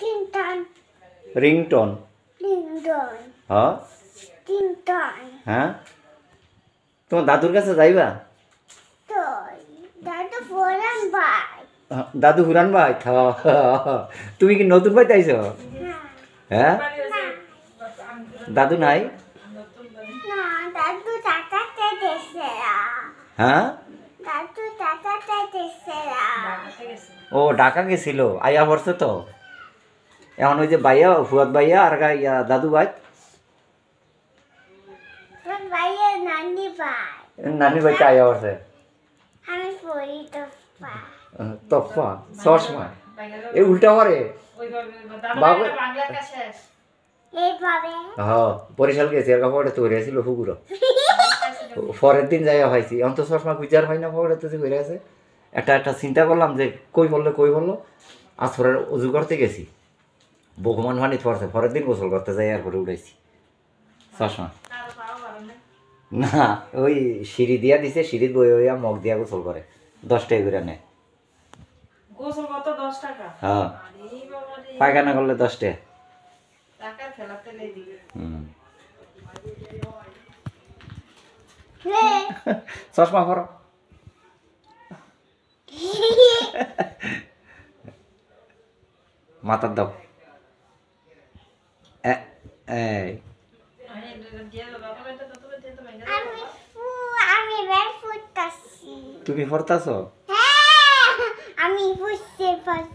টিনটন ringtone টিনটন হ্যাঁ টিনটন হ্যাঁ তোমার দাদুর কাছে যাইবা তো দাদু ফোরান ভাই দাদু হুরান ভাই তুমি কি নতুন বাড়িতে আইছো হ্যাঁ দাদু নাই না দাদু টাকাতে দেশে হ্যাঁ দাদু টাকাতে দেশে ও ঢাকা গেছিল আইয়া পড়ছে তো এখন ওই যে ভাইয়া ফুয়াদ ভাইয়া আর ইয়া দাদু ভাই তোর ভাইয়ের নানি ভাই নানি ভাইটা আইয়া পড়ছে আমি পড়ি তো ভাই তফা চশমা এই উল্টা মারে এইভাবে হ্যাঁ বরিশাল গেছি আর কাপড়টা তৈরি আছিল ফুকুরো পরের দিন যাইয়া হয়েছি অন্ত চশমা গুজার হয় না কাপড়টা যে ঘুরে আছে একটা চিন্তা করলাম যে কই বললো আসরের উজু করতে গেছি বহুমান পানি পড়ছে পরের দিন গোসল করতে যাই আর করে উঠেছি চশমা না ওই সিঁড়ি দিয়া দিছে সিঁড়ি বই হইয়া মগ দিয়া গোসল করে 10 টাকা করে নেয় গোসল কত 10 টাকা হ্যাঁ আরে বাবা রে পায়খানা করলে 10 টাকা টাকা ফেলাতে নেই দিবে চশমা পরো মাথার দাও এই আমি দিয়ে বাবা বেটা তো দিয়ে তো ভাঙা আমি বের ফুটতাছি তুমি পড়তাছো হ্যাঁ আমি বুঝতে পারছি